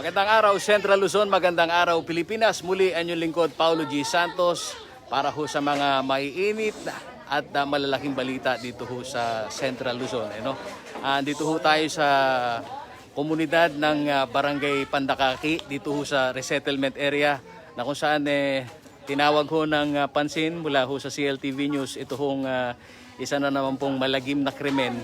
Magandang araw Central Luzon, magandang araw Pilipinas. Muli ang inyong lingkod Paulo G. Santos para ho sa mga maiinit at malalaking balita dito ho sa Central Luzon. Dito ho tayo sa komunidad ng Barangay Pandakaki, dito ho sa resettlement area na kung saan tinawag ho ng pansin mula ho sa CLTV News. Ito hong isa na naman pong malagim na krimen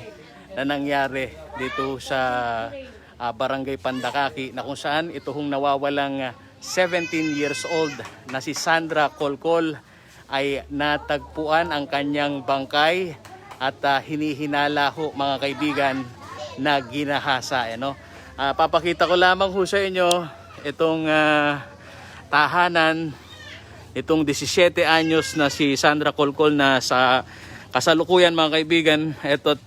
na nangyari dito sa Barangay Pandakaki na kung saan ito hong nawawalang 17 years old na si Sandra Kolkol ay natagpuan ang kanyang bangkay at hinihinala ho mga kaibigan na ginahasa. Papakita ko lamang ho sa inyo itong tahanan itong 17 anyos na si Sandra Kolkol na sa kasalukuyan mga kaibigan. Ito't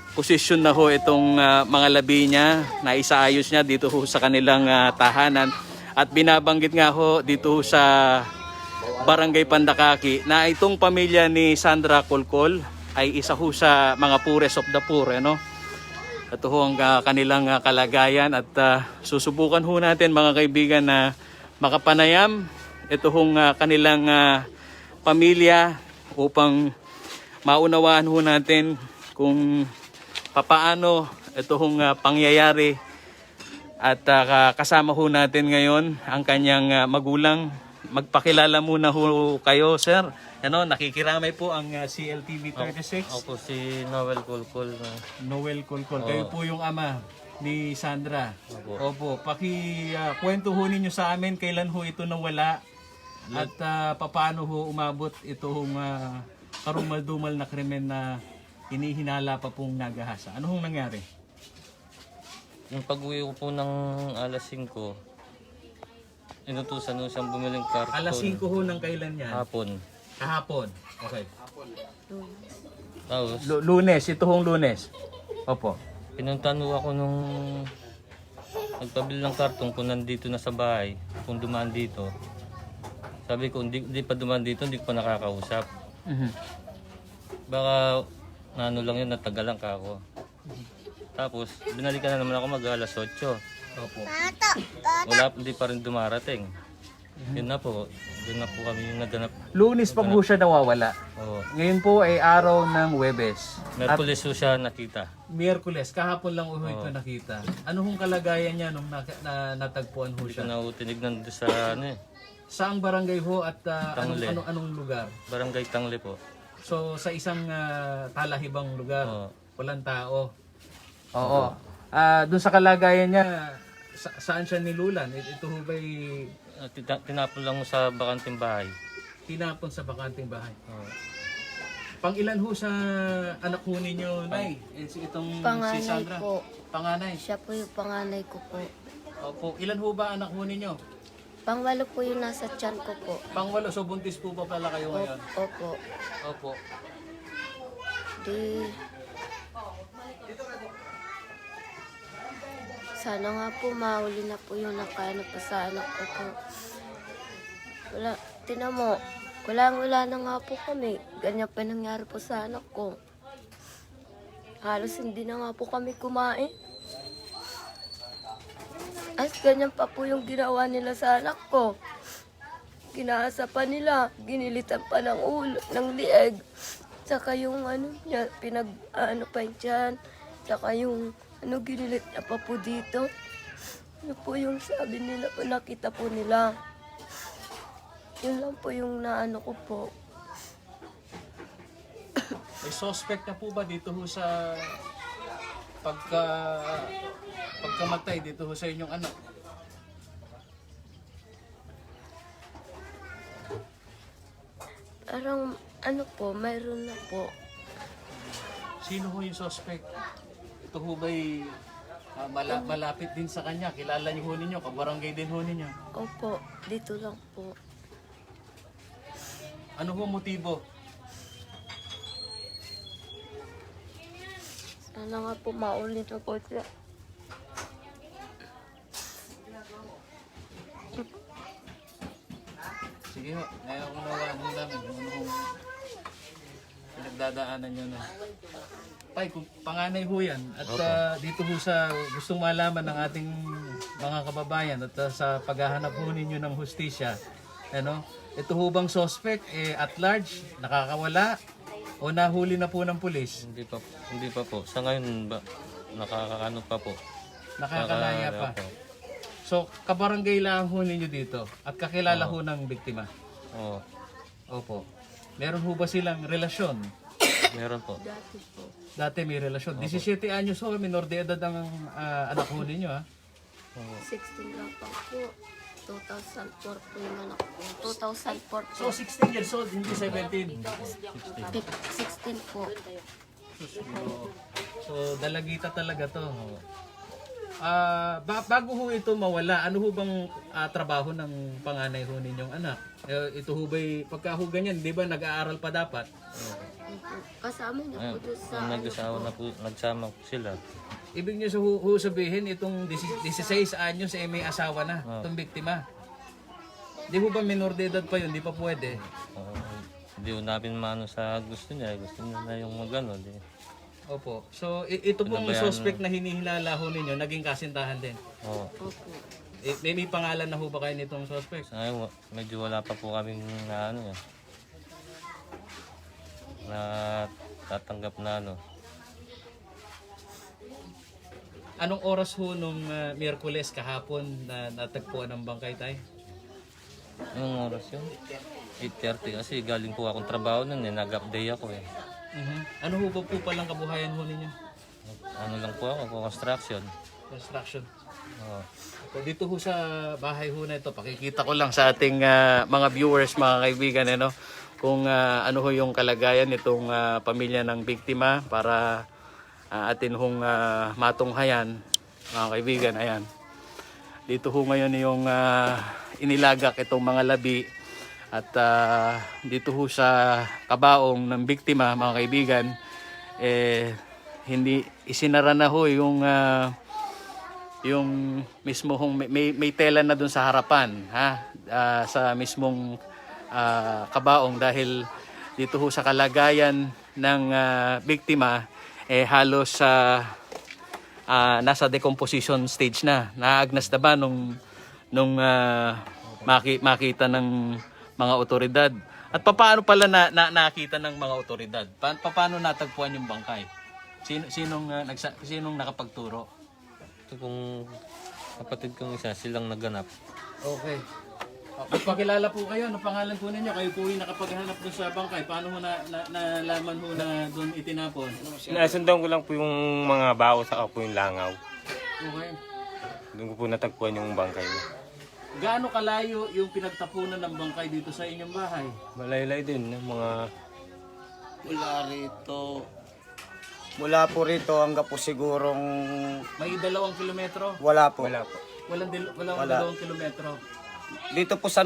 posisyon na ho itong mga labi niya, na isaayos niya dito ho sa kanilang tahanan. At binabanggit nga ho dito ho sa Barangay Pandakaki na itong pamilya ni Sandra Kolkol ay isa ho sa mga poorest of the poor. Ito ho ang kanilang kalagayan at susubukan ho natin mga kaibigan na makapanayam ito hong kanilang pamilya upang maunawaan ho natin kung papaano ito hong pangyayari. At kasama ho natin ngayon ang kanyang magulang. Magpakilala muna ho kayo, sir. Nakikiramay po ang CLTV 36. Ako si Noel Kolkol. Noel Kolkol. Kayo po yung ama ni Sandra. Opo. Kwento ho ninyo sa amin kailan ho ito nawala at papaano ho umabot itong karumal-dumal na krimen na hinihinala pa pong nagahasa. Ano hong nangyari? Yung pag-uwi ko po ng alas 5, inutusan nung siyang bumiling karton. Alas 5 ho ng kailan yan? Hapon. Kahapon. Okay. Tapos, Lunes. Ito hong Lunes. Opo. pinuntahan ho ako nung nagpabili ng karton kung nandito na sa bahay, kung dumaan dito. Sabi ko, hindi pa dumaan dito, hindi ko pa nakakausap. Baka ano lang yun, natagalan ka ako. Tapos, binalikan na naman ako mag-alas 8. Opo. Hindi pa rin dumarating. Yun na po, doon na po kami yung naganap. Lunes pa po siya nawawala. Oo. Ngayon po ay araw ng Huwebes. Merkulis po siya nakita. Miyerkules, kahapon lang ho ito nakita. Ano hong kalagayan niya nung natagpuan ho Hindi ko siya? na ho tinignan doon sa Saang barangay ho at Tangle. anong lugar? Barangay Tangle po. So sa isang talahibang lugar, Oo. walang tao. Oo. Doon sa kalagayan niya, saan siya nilulan? Ito ho ba'y Tinapon lang ho sa bakanting bahay. tinapon sa bakanting bahay? Oo. Pang ilan ho sa anak ho ninyo, Nay? Itong si Panganay Sandra? po. Panganay? Siya po yung panganay ko po. Opo. Ilan ho ba anak ho ninyo? Pangwalo po yung nasa tiyan ko po. Pangwalo. So buntis po pa pala kayo ngayon? Opo. Opo. Di... Sana nga po mahuli na po yung nakaano pa sa anak ko po. Wala, tinan mo, wala na nga po kami. Ganyan pa nangyari po sa anak ko. Halos hindi na nga po kami kumain. As ganyan pa po yung ginawa nila sa anak ko. Ginahasa pa nila, ginilitan pa ng ulo, ng lieg. Saka yung ano niya, pinag-ano pa dyan. Saka yung ginilit na pa po dito. Ano po yung sabi nila po, nakita po nila. Yun lang po yung naano ko po. May suspect na po ba dito ho sa pagkamatay dito ho sa inyong anak? Parang ano po, mayroon na po. Sino ho yung suspect? Ito ho ba'y malapit din sa kanya? Kilala niyo ho ninyo? Kabarangay din ho ninyo? Opo, dito lang po. Ano ho motibo? Sana nga po maulit na po siya. Sige ho, ngayon ko nawaan ho namin. pinagdadaanan nyo na. Tay, kung panganay ho yan. At dito ho sa gustong malaman ng ating mga kababayan at sa paghahanap ho ninyo ng hustisya, ano, ito ho bang suspect at large, nakakawala, o nahuli na po ng pulis? Hindi pa po. Sa ngayon ba, nakakaano pa po. Nakakalaya pa. So, kabarangay lang ho ninyo dito at kakilala ho ng biktima? Oo. Opo. Meron ho ba silang relasyon? Meron po. Dati may relasyon. 17 anyos ho, minor de edad ang anak ho ninyo, ha? 16 lang pa po. 2004 po yung anak ko. 2004 po. So, 16 years old, hindi 17. 16 po. So, dalagita talaga to. Bago ho ito mawala, ano ho bang trabaho ng panganay ho ninyong anak? Ito ho ba'y, pagka ho ganyan, di ba nag-aaral pa dapat? Kasama niya po doon sa Nag-asawa na po, nagsama po sila. Ibig niyo ho sabihin, itong 16 anyos may asawa na, itong biktima. Di ho ba minor de edad pa yun? Di pa pwede. Hindi ko namin maano sa gusto niya. Gusto niya na yung magano. Opo. So, ito pong suspect na hinihilala ho ninyo, naging kasintahan din. Oo. May pangalan na ho ba kayo nitong suspect? Sa ngayon, medyo wala pa po kaming na ano yan. Na tatanggap na ano. Anong oras ho nung Miyerkules kahapon na natagpuan ng bangkay tayo? Anong oras yun? 8:30 kasi galing po akong trabaho nun eh. Nag-up day ako eh. Ano ho ba po palang kabuhayan ho ninyo? Ano lang po ako, construction. Construction. Oo. So, dito ho sa bahay ho na ito, pakikita ko lang sa ating mga viewers, mga kaibigan, ano, kung ano ho yung kalagayan nitong pamilya ng biktima para atin hong matunghayan, mga kaibigan. Ayan. Dito ho ngayon yung inilagak itong mga labi at dito ho sa kabaong ng biktima, mga kaibigan, hindi isinara na ho yung mismo hong may tela na dun sa harapan, ha, sa mismong kabaong, dahil dito ho sa kalagayan ng biktima halos nasa decomposition stage na. Naagnas na ba nung makita ng mga otoridad? At paano pala nakita ng mga otoridad? Paano natagpuan yung bangkay? Sinong nakapagturo? Ito kung kapatid kong isa, silang naganap. Okay. Magpakilala po kayo. Ano pangalan po ninyo? Kayo po yung nakapaghanap doon sa bangkay. Paano mo nalaman mo na doon itinapon? Nasundan ko lang po yung mga bao saka po yung langaw. Okay. Doon ko po natagpuan yung bangkay niya. Gaano kalayo yung pinagtapunan ng bangkay dito sa inyong bahay? Malaylay din, mga Mula po rito hanggang po sigurong May 2 kilometro? wala po. wala po. Walang 2 kilometro. Dito po sa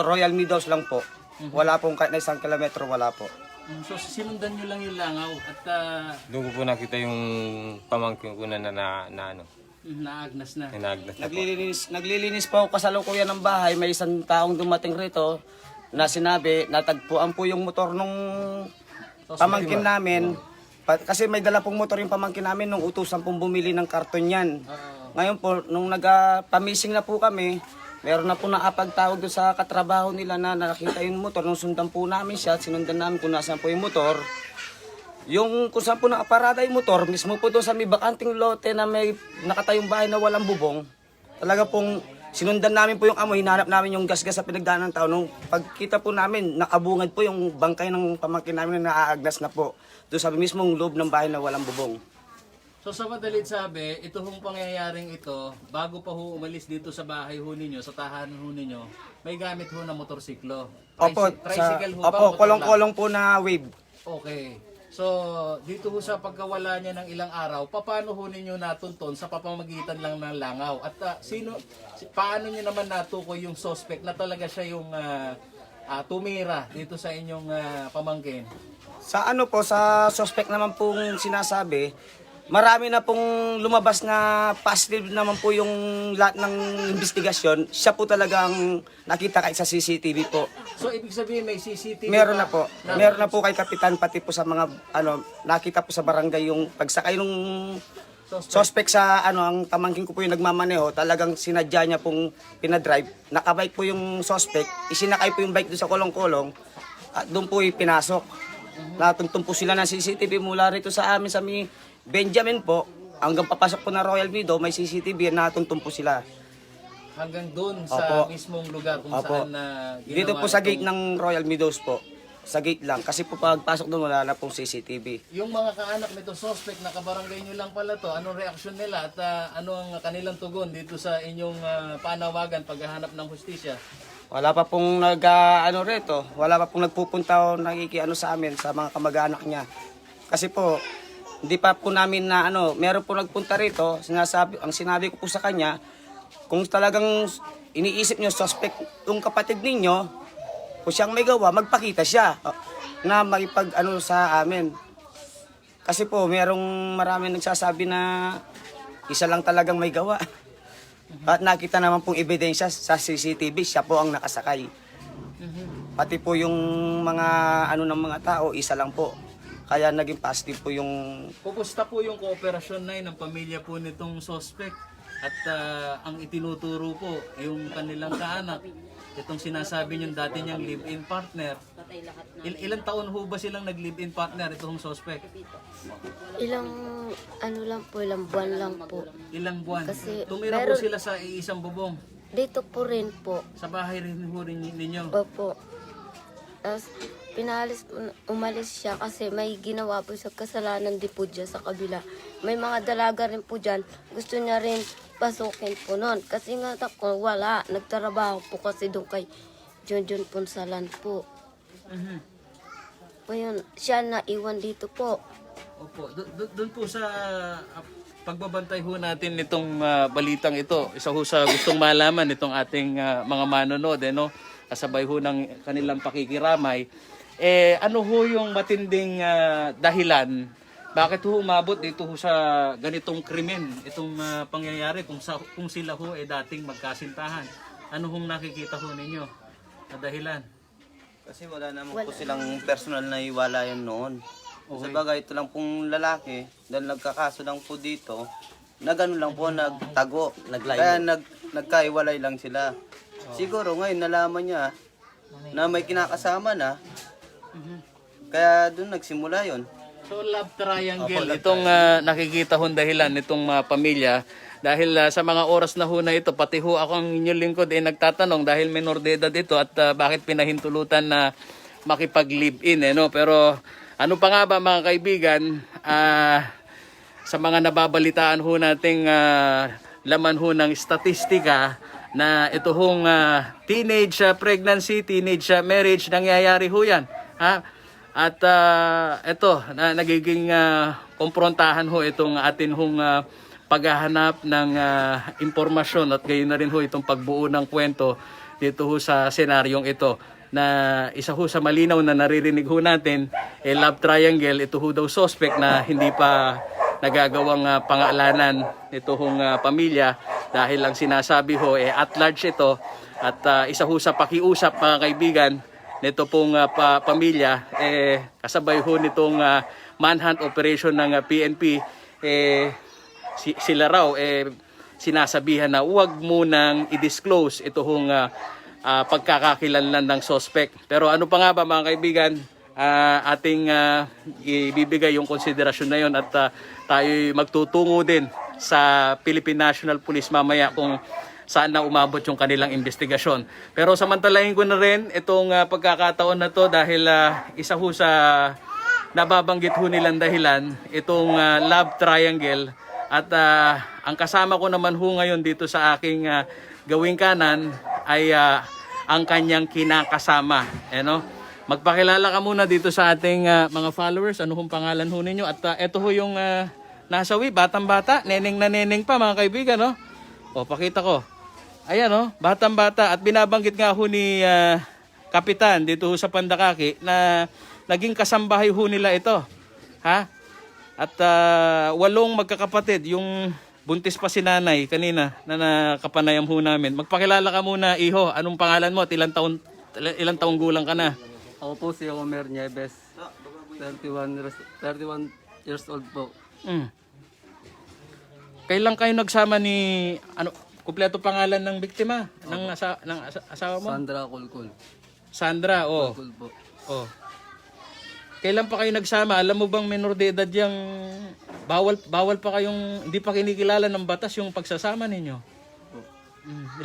Royal Meadows lang po. Wala pong kahit na 1 kilometro, wala po. So sinundan nyo lang yung langaw at Doon ko po nakita yung pamangkin ko na naagnas na. nagnas na po. Naglilinis po ako kasalukuyan ng bahay. May isang taong dumating rito na sinabi, natagpuan po yung motor nung pamangkin namin. Kasi may dala pong motor yung pamangkin namin nung utusan pong bumili ng karton yan. Ngayon po, nung nagpamising na po kami, meron na po nakapagtawag doon sa katrabaho nila na nakita yung motor. Nung sundan po namin siya, sinundan namin kung nasaan po yung motor. Yung kung saan po nakaparada yung motor, mismo po doon sa may bakanting lote na may nakatayong bahay na walang bubong, talaga pong sinundan namin po yung amoy, hinanap namin yung gasgas sa pinagdaanan ng tao. Nung pagkita po namin, nakabungad po yung bangkay ng pamangkin namin na naaagnas na po doon sa mismong loob ng bahay na walang bubong. So sa madalit sabi, ito hong pangyayaring ito, bago pa ho umalis dito sa bahay ho ninyo, sa tahanan ho ninyo, may gamit ho na motorsiklo. Opo, Tricycle ho ba? opo, Motor kolong-kolong po na wave. Okay. So, dito ho sa pagkawala niya ng ilang araw, paano ho ninyo natunton sa pamamagitan lang ng langaw? At paano niyo naman natukoy yung suspect na talaga siya yung tumira dito sa inyong pamangkin? Sa sa suspect naman pong sinasabi, marami na pong lumabas na positive naman po yung lahat ng investigasyon. Siya po talagang nakita kahit sa CCTV po. So ibig sabihin may CCTV Meron pa na po. Meron na po kay Kapitan, pati po sa mga nakita po sa barangay yung pagsakay nung suspect sa ang pamangkin ko po yung nagmamaneho, talagang sinadya niya pong pinadrive. Nakabike po yung suspect, isinakay po yung bike doon sa kolong-kolong at doon po pinasok. Natuntun po sila ng CCTV mula rito sa amin sa Benjamin po, hanggang papasok po na Royal Meadow, may CCTV, natuntun po sila. Hanggang doon sa Opo. mismong lugar kung Opo. saan ginawa Dito po sa gate itong- ng Royal Meadows po. Sa gate lang. Kasi po pagpasok doon wala na pong CCTV. Yung mga kaanak nito suspect na kabarangay nyo lang pala to, anong reaksyon nila at ano ang kanilang tugon dito sa inyong panawagan paghahanap ng hustisya? Wala pa pong rito. Wala pa pong nagpupunta o nakikiano sa amin, sa mga kamag-anak niya. Kasi po, hindi pa po namin na meron po nagpunta rito, ang sinabi ko po sa kanya, kung talagang iniisip nyo suspect yung kapatid ninyo, kung siyang may gawa, magpakita siya na makipag sa amin. Kasi po, maraming nagsasabi na isa lang talagang may gawa. At nakita naman pong ebidensya sa CCTV, siya po ang nakasakay. Pati po yung mga ng mga tao, isa lang po. Kaya naging positive po yung... Kumusta po yung kooperasyon na ng pamilya po nitong suspect? At ang itinuturo po, yung kanilang kaanak, itong sinasabi niyong dati niyang live-in partner. Ilang taon ho ba silang nag-live-in partner itong suspect? Ilang ilang buwan lang po. Ilang buwan? Kasi Tumira po meron- sila sa iisang bubong. Dito po rin po. Sa bahay rin ho rin ninyo. Opo. Tapos, umalis siya kasi may ginawa po sa kasalanan din po dyan sa kabila. May mga dalaga rin po dyan. Gusto niya rin pasukin po nun. Kasi nga ako, wala. Nagtrabaho po kasi doon kay John Ponsalan po. Ngayon, siya na iwan dito po. Opo, doon po sa pagbabantay ho natin nitong balitang ito, isa ho sa gustong malaman nitong ating mga manonood, kasabay ho ng kanilang pakikiramay, ano ho yung matinding dahilan, bakit ho umabot dito ho sa ganitong krimen, itong pangyayari kung sila ho dating magkasintahan? Ano hong nakikita ho ninyo na dahilan? Kasi wala naman po silang personal na iwalayan noon. Sa bagay, ito lang pong lalaki, dahil nagkakaso lang po dito, nagano lang po, nagtago. Kaya nagkaiwalay lang sila. Siguro ngayon nalaman niya na may kinakasama na, kaya doon nagsimula yon. So love triangle, itong nakikita hong dahilan nitong pamilya. Dahil sa mga oras na ho na ito, pati ho ako ang inyong lingkod nagtatanong dahil minor de edad ito at bakit pinahintulutan na makipag-live-in. Pero ano pa nga ba mga kaibigan, sa mga nababalitaan ho nating laman ho ng statistika na ito hong teenage pregnancy, teenage marriage, nangyayari ho yan. At ito, nagiging komprontahan ho itong atin hong paghahanap ng impormasyon at gayon na rin ho itong pagbuo ng kwento dito ho sa senaryong ito na isa ho sa malinaw na naririnig ho natin, love triangle, ito ho daw suspect na hindi pa nagagawang pangalanan ito hong pamilya dahil lang sinasabi ho at large ito at isa ho sa pakiusap mga kaibigan nito pong pamilya kasabay ho nitong manhunt operation ng PNP sila raw sinasabihan na huwag munang i-disclose ito hong pagkakakilanlan ng suspect. Pero ano pa nga ba mga kaibigan, ating ibibigay yung konsiderasyon na yon at tayo magtutungo din sa Philippine National Police mamaya kung saan na umabot yung kanilang investigasyon. Pero samantalahin ko na rin itong pagkakataon na to dahil isa ho sa nababanggit ho nilang dahilan, itong love triangle. At ang kasama ko naman ho ngayon dito sa aking gawing kanan ay ang kanyang kinakasama. Magpakilala ka muna dito sa ating mga followers. Ano hong pangalan ho ninyo? At ito ho yung nasawi, batang-bata, neneng na neneng pa mga kaibigan. O, pakita ko. Ayan, batang-bata. At binabanggit nga ho ni Kapitan dito ho sa Pandakaki na naging kasambahay ho nila ito. At 8 magkakapatid, yung buntis pa si nanay kanina na nakapanayam ho namin. Magpakilala ka muna, Iho. Anong pangalan mo at ilang taong gulang ka na? Ako po si Homer Nieves. 31 years old po. Mm. Kailan kayo nagsama ni kumpleto pangalan ng biktima ng asawa mo? Sandra Kulkul. Sandra, oh. Kulkul po. Oh. Kailan pa kayo nagsama? Alam mo bang minor de edad yang bawal pa kayong hindi pa kinikilala ng batas yung pagsasama ninyo? Po.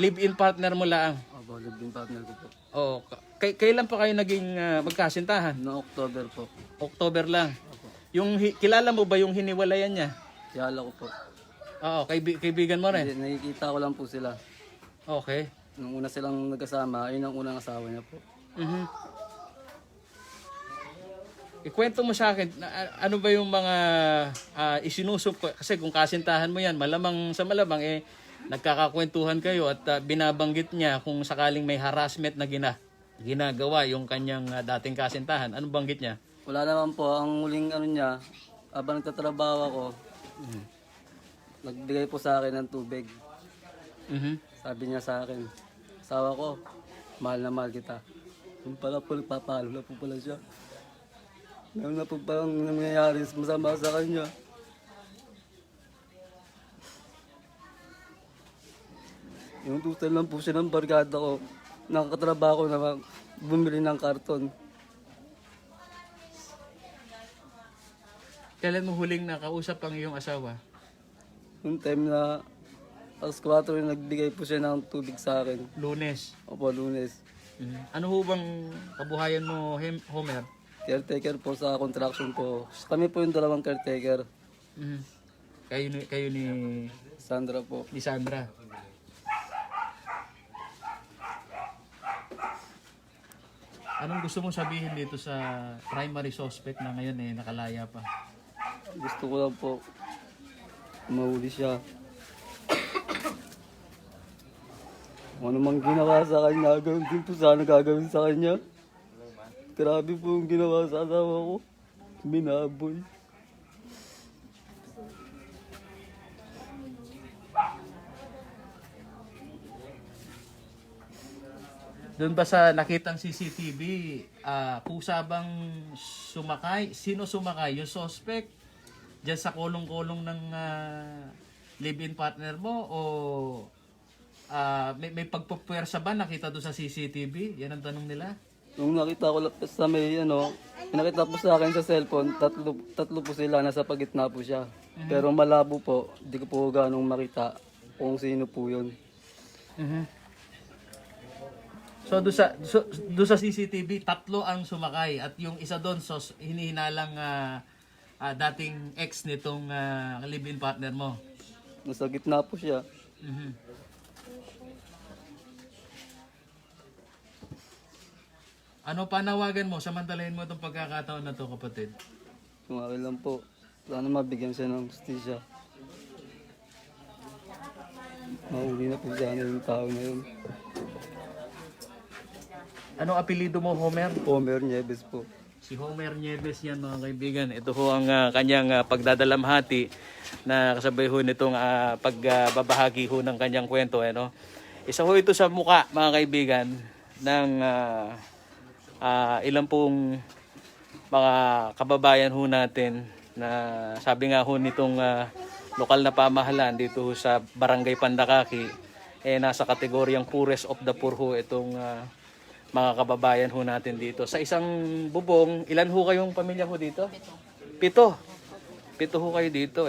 Live-in partner mo lang. Abo, live-in partner ko po. Oh, kailan pa kayo naging magkasintahan? Noong October po. October lang. Yung kilala mo ba yung hiniwalayan niya? Yala ko po. Oo, kaibigan mo rin. Hindi, nakikita ko lang po sila. Okay. Nung una silang nagkasama, ayun ang unang asawa niya po. Mhm. Ikwento mo sa akin, ano ba yung mga isinusup kasi kung kasintahan mo yan, malamang sa malamang nagkakakwentuhan kayo at binabanggit niya kung sakaling may harassment na ginagawa yung kanyang dating kasintahan. Anong banggit niya? Wala naman po, ang huling ano niya, habang nagtatrabaho ako, nagbigay po sa akin ng tubig. Mhm. Sabi niya sa akin, asawa ko, mahal na mahal kita. Yung pala po, nagpapahalo na po pala siya. Meron na po parang nangyayari masama sa kanya. Yung tutal lang po siya ng barkada ko. Nakakatrabaho ko na bumili ng karton. Kailan mo huling nakausap ang iyong asawa? Yung time na alas 4 yung nagbigay po siya ng tubig sa akin. Lunes. Opo, Lunes. Mhm. Ano ho bang kabuhayan mo, Homer? Caretaker po sa construction po. Kami po yung dalawang caretaker. Mhm. Kayo ni Sandra po. Sandra. Anong gusto mong sabihin dito sa primary suspect na ngayon nakalaya pa? Gusto ko lang po mahuli siya. Kung ano mang ginawa sa kanya, gawin din po sana gagawin sa kanya. Grabe po yung ginawa sa asawa ko. Binaboy. Doon ba sa nakitang CCTV, kusa bang sumakay? Sino sumakay? Yung suspect? Diyan sa kulong-kulong ng live-in partner mo? O may pagpupwersa ba nakita doon sa CCTV? Yan ang tanong nila. Nung nakita ko sa may pinakita po sa akin sa cellphone, tatlo po sila, nasa pagitna po siya. Pero malabo po, di ko po ganong makita kung sino po yun. So doon sa CCTV, 3 ang sumakay at yung isa doon hinihinalang dating ex nitong live-in partner mo. Nasa gitna po siya. Ano panawagan mo? Samantalahin mo itong pagkakataon na to, kapatid. Sumaki lang po. Sana mabigyan siya ng justisya. Mahuli na po sana yung tao na yun. Anong apelido mo, Homer? Homer Nieves po. Si Homer Nieves yan, mga kaibigan. Ito ho ang kanyang pagdadalamhati na kasabay ho nitong pagbabahagi ho ng kanyang kwento. Isa ho ito sa muka, mga kaibigan, ng ilang pong mga kababayan ho natin na sabi nga ho nitong lokal na pamahalaan dito ho sa Barangay Pandakaki, nasa kategoryang poorest of the poor ho itong mga kababayan ho natin dito. Sa isang bubong, ilan ho kayong pamilya ho dito? 7. 7 ho kayo dito.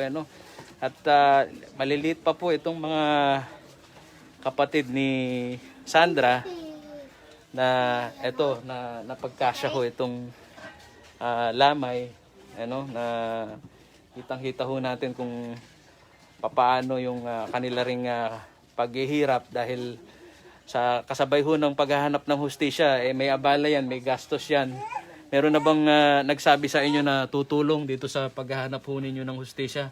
At maliliit pa po itong mga kapatid ni Sandra na napagkasya ho itong lamay. Na kitang-kita ho natin kung papaano yung kanila ring paghihirap dahil sa kasabay ho ng paghahanap ng hustisya, may abala yan, may gastos yan. Meron na bang nagsabi sa inyo na tutulong dito sa paghahanap ho ninyo ng hustisya?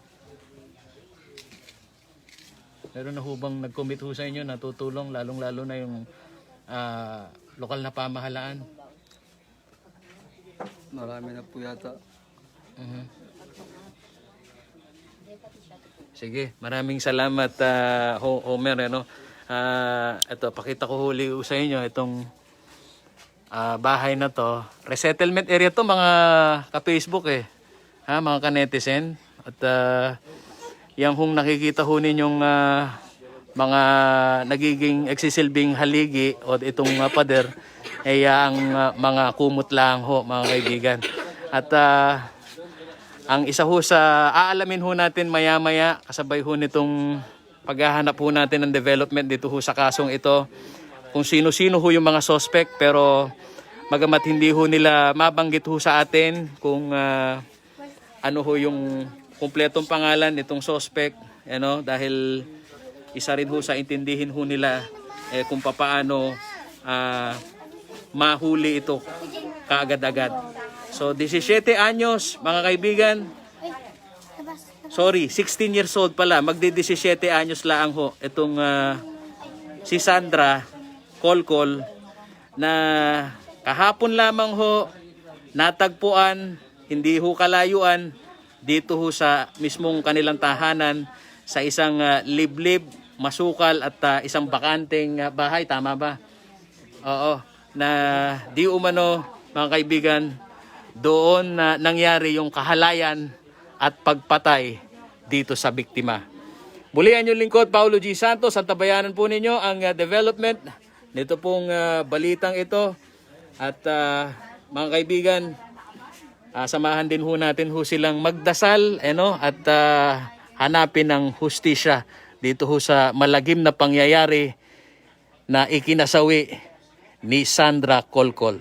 Meron na ho bang nag-commit ho sa inyo na tutulong, lalong-lalo na yung lokal na pamahalaan? Marami na po yata. Sige, maraming salamat Homer, ano. Ito, pakita ko huli sa inyo itong bahay na to. Resettlement area to, mga ka-Facebook mga ka-netizen. At yung hong nakikita ho ninyong mga nagiging agsisilbing haligi o itong pader ay ang mga kumot lang ho, mga kaibigan. At ang isa ho sa aalamin ho natin maya-maya kasabay ho nitong paghahanap ho natin ng development dito ho sa kasong ito, kung sino-sino ho yung mga suspect, pero magamat hindi ho nila mabanggit ho sa atin kung ano ho yung kumpletong pangalan nitong suspect, dahil isa rin ho sa intindihin ho nila kung papaano mahuli ito kaagad-agad. So 17 anyos, mga kaibigan. Sorry, 16 years old pala. Magdi-17 anyos lang ho itong si Sandra Kolkol, na kahapon lamang ho natagpuan, hindi ho kalayuan, dito ho sa mismong kanilang tahanan sa isang liblib, masukal at isang bakanteng bahay, tama ba? Oo, na di umano, mga kaibigan, doon na nangyari yung kahalayan at pagpatay dito sa biktima. Muli ang inyong lingkod, Paulo G. Santos, at tabayanan po ninyo ang development nito pong balitang ito. At mga kaibigan, samahan din ho natin ho silang magdasal at hanapin ng hustisya dito ho sa malagim na pangyayari na ikinasawi ni Sandra Kolkol.